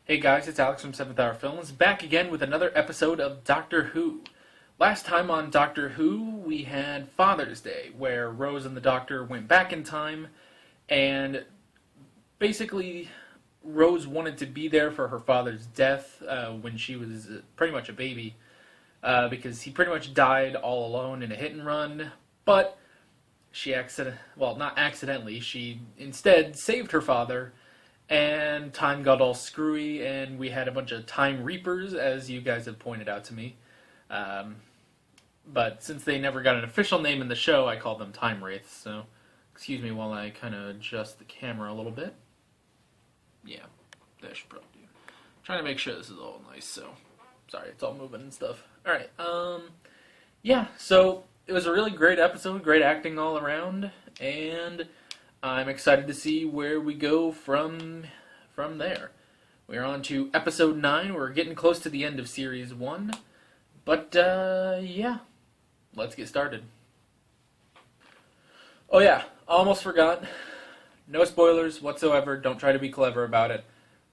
Hey guys, it's Alex from 7th Hour Films, back again with another episode of Doctor Who. Last time on Doctor Who, we had Father's Day, where Rose and the Doctor went back in time, and basically Rose wanted to be there for her father's death when she was pretty much a baby, because he pretty much died all alone in a hit and run, but she not accidentally, she instead saved her father, and time got all screwy, and we had a bunch of Time Reapers, as you guys have pointed out to me. But since they never got an official name in the show, I call them Time Wraiths, so excuse me while I kind of adjust the camera a little bit. Yeah, that should probably do. Trying to make sure this is all nice, so sorry, it's all moving and stuff. Alright, yeah, so it was a really great episode, great acting all around, and I'm excited to see where we go from there. We're on to episode 9. We're getting close to the end of series 1. But, yeah. Let's get started. Oh yeah, almost forgot. No spoilers whatsoever. Don't try to be clever about it.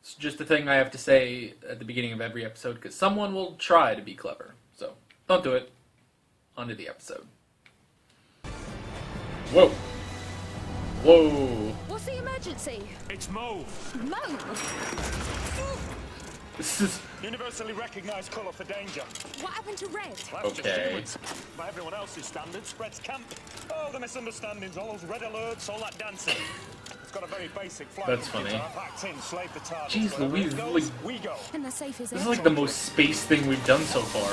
It's just a thing I have to say at the beginning of every episode, because someone will try to be clever. So, don't do it. On to the episode. Whoa. Whoa. What's the emergency? It's mauve. Mauve? This is... Universally recognised colour for danger. What happened to red? That's just Okay. humans. By everyone else's standards, spreads camp. Oh, the misunderstandings, all those red alerts, all that dancing. It's got a very basic flight. That's computer. funny. I've hacked in, slaved the TARDIS. Jeez Wherever Louise, it goes, like- we go. And the safe is This is there. like the most space thing we've done so far.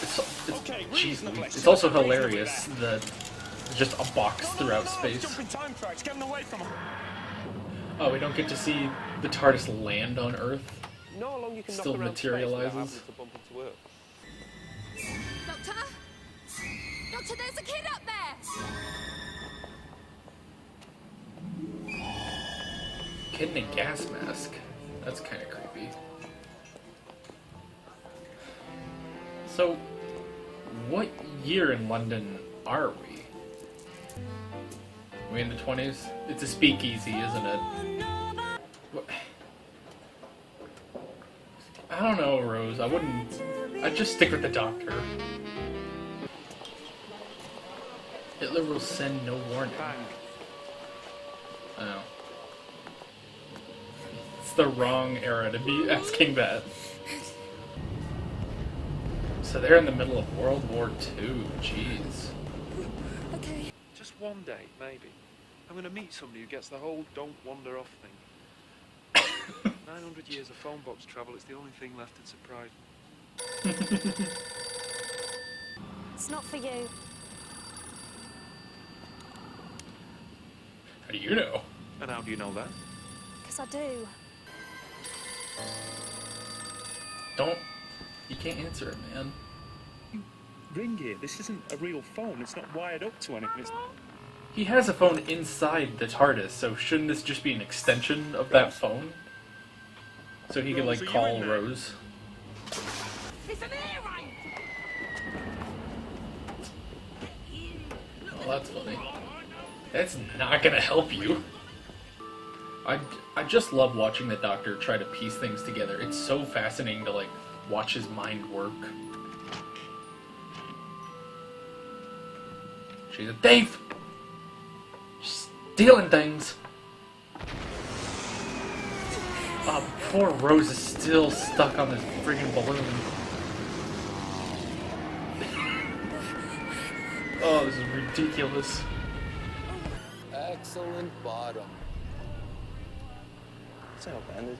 It's Okay, jeez, reasonably. it's also Reasonably hilarious that just a box throughout space. Jumping time tracks, getting away from them. Oh, we don't get to see the TARDIS land on Earth. You know how long you can Still knock around space without materializes. having to bump into Earth? Doctor? Doctor, there's a kid up there! Kid in a gas mask. That's kind of creepy. So, what year in London are we? Are we in the 20s? It's a speakeasy, isn't it? What? I don't know, Rose. I'd just stick with the Doctor. Hitler will send no warning. Bang. Oh. It's the wrong era to be asking that. So they're in the middle of World War II. Jeez. Okay. Just one day, maybe. I'm going to meet somebody who gets the whole don't wander off thing. 900 years of phone box travel, it's the only thing left that surprised me. It's not for you. How do you know? And how do you know that? Because I do. You can't answer it, man. Ring here. This isn't a real phone. It's not wired up to anything. It's... He has a phone inside the TARDIS, so shouldn't this just be an extension of that phone? So he could, Rose, like, are you call in there? Rose. It's an air raid! Oh, that's funny. That's not gonna help you. I just love watching the Doctor try to piece things together. It's so fascinating to, like, watch his mind work. She's a thief! Stealing things! Poor Rose is still stuck on this friggin' balloon. Oh, this is ridiculous. Excellent bottom. So, Ben,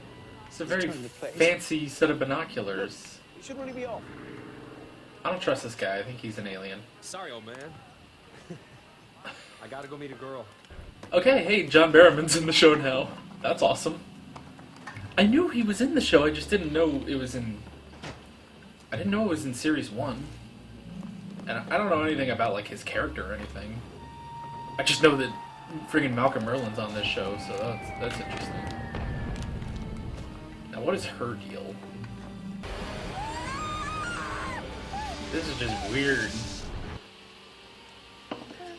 It's a very turn the place. fancy set of binoculars. it should really be off. I don't trust this guy. I think he's an alien. Sorry, old man. I gotta go meet a girl. Okay, hey, John Barrowman's in the show now. That's awesome. I knew he was in the show, I just didn't know it was in... I didn't know it was in Series 1. And I don't know anything about, like, his character or anything. I just know that friggin' Malcolm Merlin's on this show, so that's interesting. Now, what is her deal? This is just weird.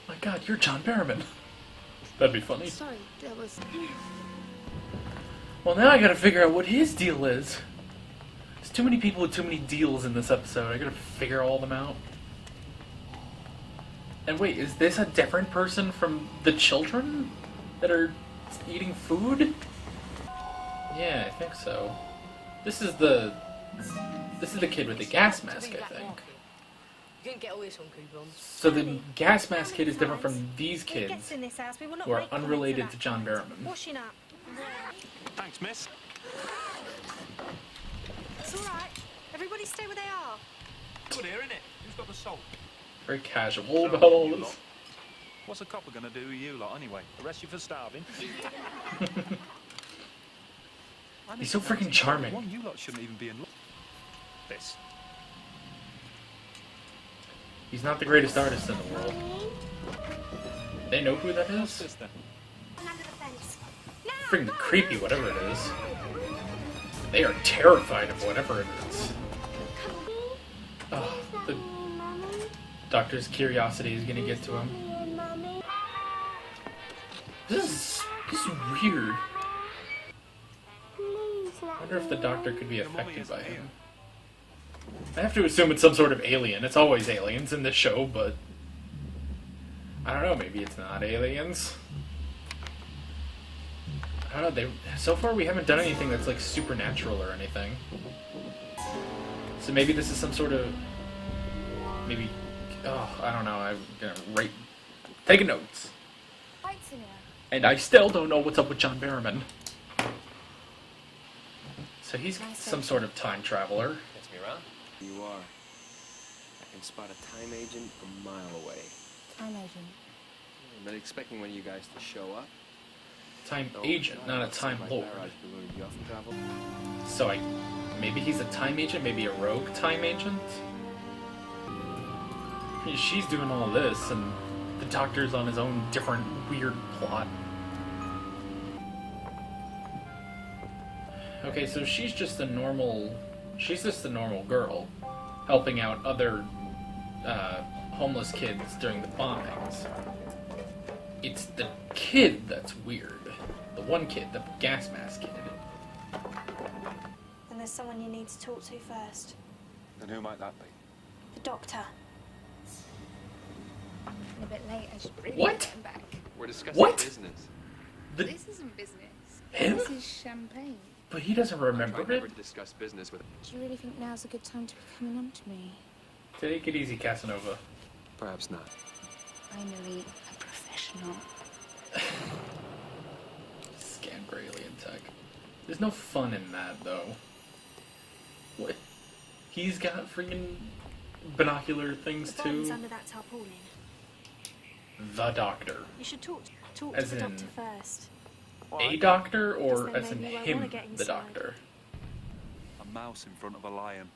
My god, you're John Barrowman. That'd be funny. Sorry, there was... Well, now I gotta figure out what his deal is. There's too many people with too many deals in this episode. I gotta figure all them out. And wait, is this a different person from the children that are eating food? Yeah, I think so. This is the kid with the gas mask, I think. You couldn't get all this on coupons. So the gas mask kid is different from these Who kids gets in this house? We will not who are make comments unrelated of to that John kind. Barrowman. Washing up. Thanks, miss. It's all right. Everybody stay where they are. Good here, innit? Who's got the salt? Very casual about all You this. lot. What's a copper gonna do with you lot anyway? Arrest you for starving? He's so freaking charming. One, you lot shouldn't even be in this. He's not the greatest artist in the world. They know who that What's is? this then? Under the fence. Now! Freaking creepy, whatever it is. They are terrified of whatever it is. Oh, the doctor's curiosity is gonna get to him. This is weird. I wonder if the doctor could be affected by him. I have to assume it's some sort of alien. It's always aliens in this show, but I don't know, maybe it's not aliens. I don't know, so far we haven't done anything that's like supernatural or anything. So maybe this is some sort of, maybe, I don't know, I'm gonna taking notes. Lights in here. And I still don't know what's up with John Barrowman. So he's some sort of time traveler. Gets me around. You are. I can spot a time agent a mile away. Time agent. I've been expecting one of you guys to show up. Time Oh, agent, God, not a that's time my lord. garage below. You often travel? So maybe he's a time agent, maybe a rogue time agent? She's doing all this, and the doctor's on his own different weird plot. Okay, so she's just a normal girl, helping out other homeless kids during the bombings. It's the kid that's weird. The one kid, the gas mask kid. Then there's someone you need to talk to first. And who might that be? The doctor. A bit late. I should really What? get back. We're discussing What? business. The, This isn't business. him? This is champagne. But he doesn't I remember try never it. to discuss business with. Do you really think now's a good time to be coming on to me? Take it easy, Casanova. Perhaps not. Finally, a professional. Scam gray alien tech. There's no fun in that, though. What? He's got freaking binocular things The body's too. under that tarpaulin. The doctor. You should talk As to the in- doctor first. A doctor, or Because then as in maybe you won't him, wanna get the inside. doctor? A mouse in front of a lion.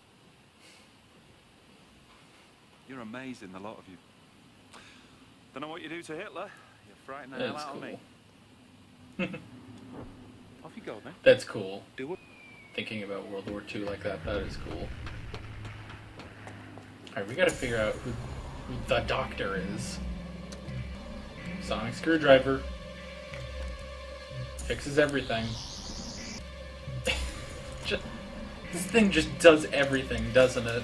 You're amazing, the lot of you. Don't know what you do to Hitler. You frighten the hell That's out of me. cool. Off you go, then. That's cool. Do it. Thinking about World War II like that is cool. Alright, we gotta figure out who the doctor is. Sonic screwdriver. Fixes everything. This thing just does everything, doesn't it?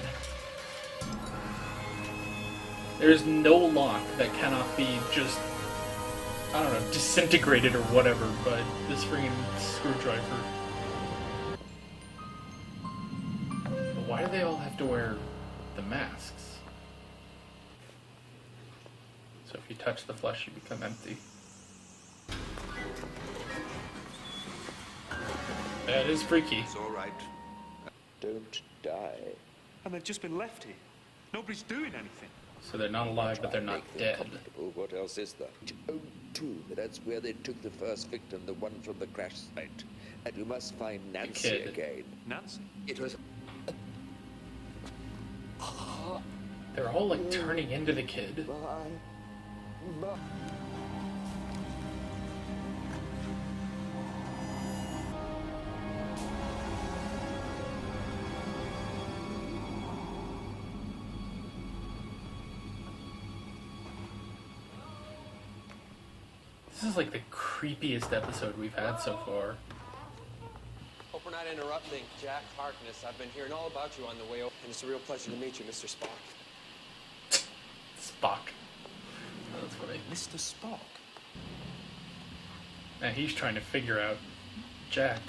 There's no lock that cannot be just, I don't know, disintegrated or whatever by this freaking screwdriver. But why do they all have to wear the masks? So if you touch the flesh, you become empty. That is freaky. It's all right. Don't die. And they've just been left here. Nobody's doing anything. So they're not alive, but they're not Make them dead. comfortable. What else is there? Oh, two. That's where they took the first victim, the one from the crash site. And we must find Nancy kid. again. Nancy? It was. They're all like turning into the kid. This is like the creepiest episode we've had so far. for not interrupting. Jack Harkness. I've been hearing all about you on the way over, and it's a real pleasure to meet you, Mr. Spock. Spock. That's funny. Mr. Spock? Now he's trying to figure out Jack.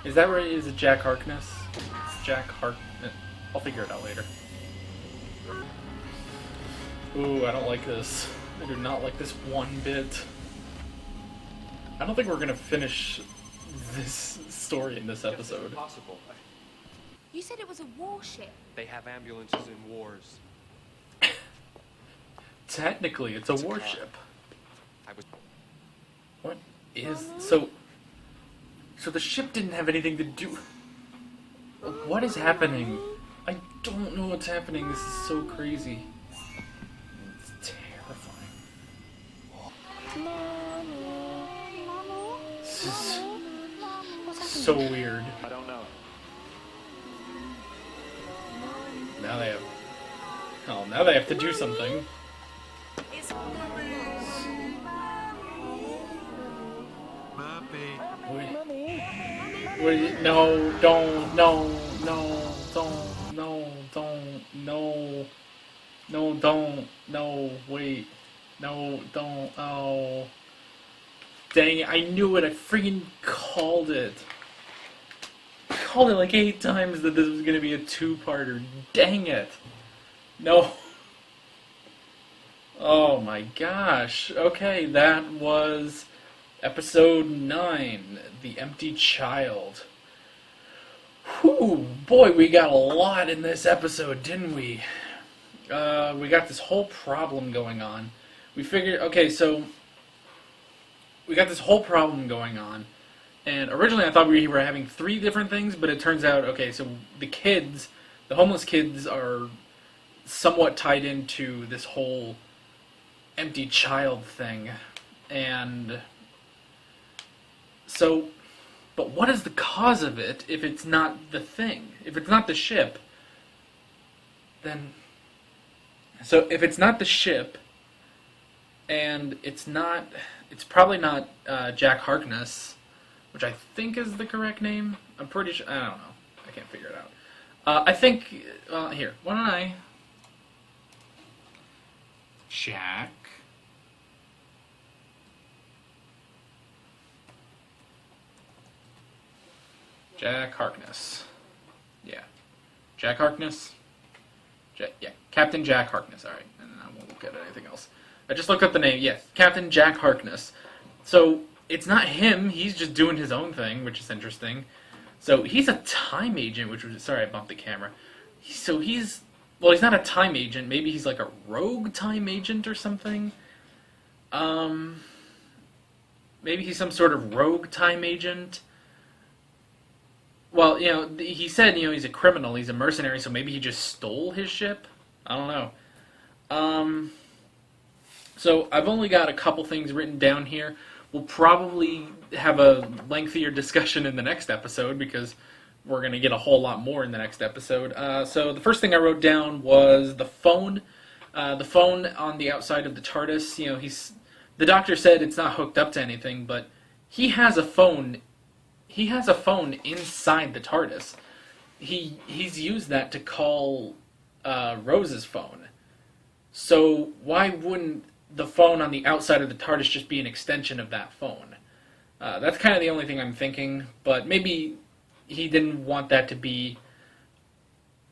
Is that right? Is it Jack Harkness? Jack Harkness. I'll figure it out later. Ooh, I don't like this. I do not like this one bit. I don't think we're gonna finish this story in this episode. Impossible. You said it was a warship. They have ambulances in wars. Technically, it's a It's a car. warship. I was. What is so? So the ship didn't have anything to do. What is happening? I don't know what's happening. This is so crazy. It's terrifying. This is so weird. I don't know. Now they have. Oh, now they have to do something. Wait, no, don't, no, don't, wait, no, don't, oh. Dang it, I knew it, I freaking called it. I called it like 8 times that this was gonna be a 2-parter, dang it. No. Oh my gosh, okay, that was Episode 9, The Empty Child. Whew, boy, we got a lot in this episode, didn't we? We got this whole problem going on. We figured, okay, so we got this whole problem going on. And originally I thought we were having 3 different things, but it turns out, okay, so the kids, the homeless kids are somewhat tied into this whole empty child thing. And so, but what is the cause of it if it's not the thing? If it's not the ship, then... So if it's not the ship, and it's probably not Jack Harkness, which I think is the correct name. I'm pretty sure, I don't know. I can't figure it out. I think, here, why don't I... Jack... Jack Harkness. Yeah. Jack Harkness? Yeah, Captain Jack Harkness. Alright, and I won't look at anything else. I just looked up the name. Yes, Captain Jack Harkness. So, it's not him. He's just doing his own thing, which is interesting. So, he's a time agent, which was... Sorry, I bumped the camera. So, he's... Well, he's not a time agent. Maybe he's like a rogue time agent or something. Maybe he's some sort of rogue time agent. Well, you know, he said, you know, he's a criminal, he's a mercenary, so maybe he just stole his ship? I don't know. So I've only got a couple things written down here. We'll probably have a lengthier discussion in the next episode, because we're going to get a whole lot more in the next episode. So the first thing I wrote down was the phone. The phone on the outside of the TARDIS, you know, the doctor said it's not hooked up to anything, but he has a phone. He has a phone inside the TARDIS. He's used that to call Rose's phone. So why wouldn't the phone on the outside of the TARDIS just be an extension of that phone? That's kind of the only thing I'm thinking, but maybe he didn't want that to be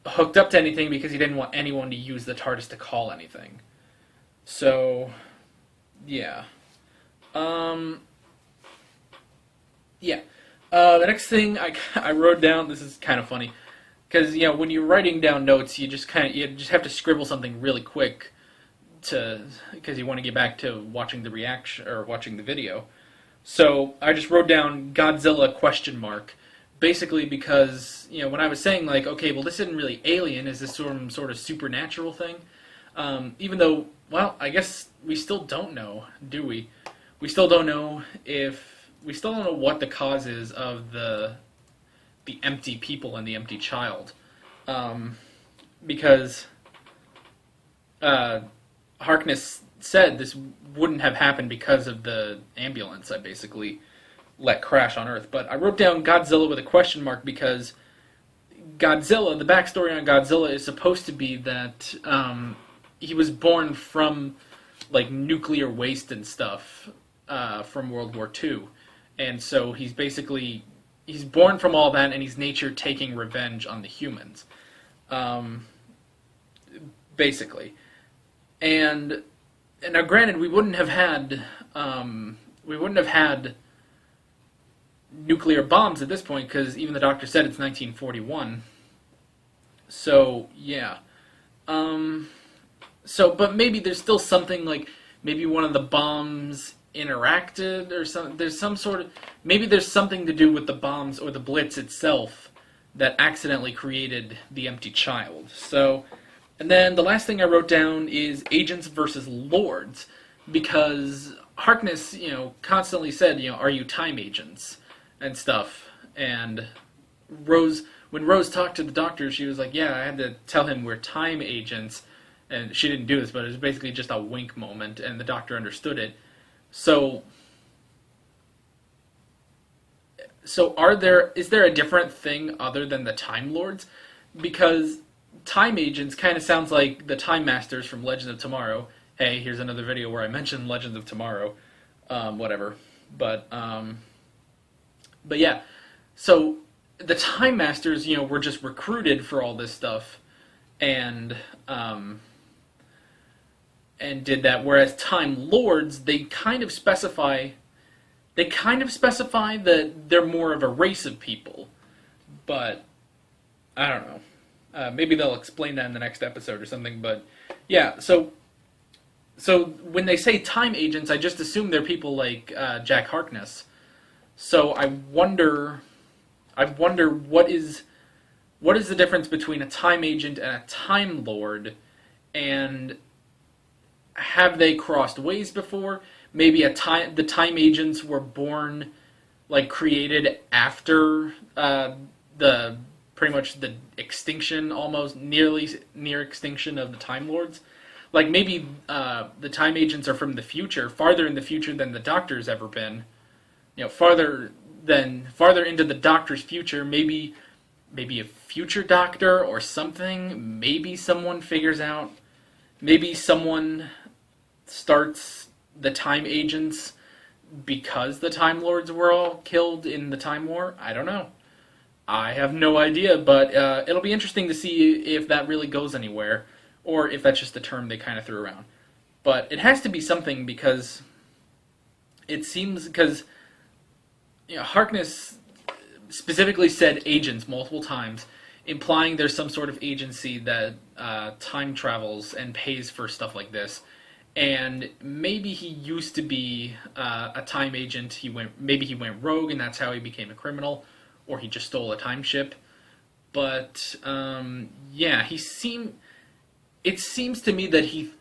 hooked up to anything because he didn't want anyone to use the TARDIS to call anything. So, yeah. Yeah. The next thing I wrote down, this is kind of funny, because, you know, when you're writing down notes, you just have to scribble something really quick because you want to get back to watching the reaction, or watching the video. So I just wrote down Godzilla ? Basically because, you know, when I was saying, like, okay, well, this isn't really alien, is this some sort of supernatural thing? Even though, well, I guess we still don't know, do we? We still don't know what the cause is of the empty people and the empty child. Because Harkness said, this wouldn't have happened because of the ambulance I basically let crash on Earth. But I wrote down Godzilla with a question mark because Godzilla, the backstory on Godzilla is supposed to be that he was born from like nuclear waste and stuff from World War II. And so he's born from all that, and he's nature taking revenge on the humans. Basically. And now granted, we wouldn't have had nuclear bombs at this point, because even the doctor said it's 1941. So, yeah. But maybe there's still something like, maybe one of the bombs interacted or something. There's some sort of, maybe there's something to do with the bombs or the Blitz itself that accidentally created the empty child. So, and then the last thing I wrote down is agents versus lords, because Harkness, constantly said, are you time agents and stuff? And when Rose talked to the doctor, she was like, yeah, I had to tell him we're time agents. And she didn't do this, but it was basically just a wink moment, and the doctor understood it. So is there a different thing other than the Time Lords? Because time agents kind of sounds like the Time Masters from Legends of Tomorrow. Hey, here's another video where I mentioned Legends of Tomorrow. Whatever. But yeah. So the Time Masters, were just recruited for all this stuff and did that, whereas Time Lords, they kind of specify that they're more of a race of people, but I don't know. Maybe they'll explain that in the next episode or something, but yeah, so when they say time agents, I just assume they're people like Jack Harkness. So I wonder what is the difference between a time agent and a Time Lord, and have they crossed ways before? Maybe the time agents were born, like, created after pretty much the extinction, almost near extinction of the Time Lords. Like, maybe the time agents are from the future, farther in the future than the Doctor's ever been. Farther into the Doctor's future, maybe a future Doctor or something. Maybe someone figures out, maybe someone starts the time agents because the Time Lords were all killed in the Time War. I don't know. I have no idea, but it'll be interesting to see if that really goes anywhere, or if that's just a term they kind of threw around. But it has to be something, because it seems, Harkness specifically said agents multiple times, implying there's some sort of agency that time travels and pays for stuff like this. And maybe he used to be a time agent. Maybe he went rogue, and that's how he became a criminal, or he just stole a time ship. But yeah, it seems to me that he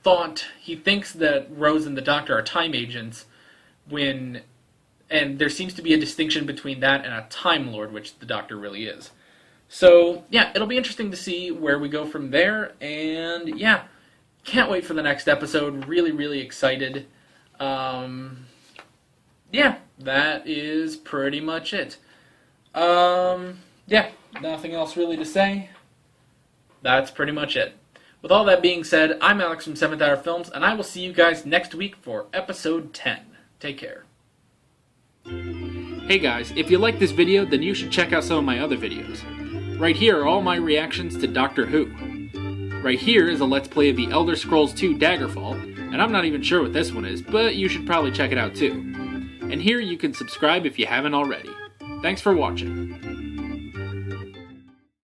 thinks that Rose and the Doctor are time agents, and there seems to be a distinction between that and a Time Lord, which the Doctor really is. So yeah, it'll be interesting to see where we go from there, and yeah. Can't wait for the next episode. Really, really excited. Yeah, that is pretty much it. Yeah, nothing else really to say. That's pretty much it. With all that being said, I'm Alex from 7th Hour Films, and I will see you guys next week for episode 10. Take care. Hey guys, if you like this video, then you should check out some of my other videos. Right here are all my reactions to Doctor Who. Right here is a Let's Play of the Elder Scrolls 2 Daggerfall, and I'm not even sure what this one is, but you should probably check it out too. And here you can subscribe if you haven't already. Thanks for watching.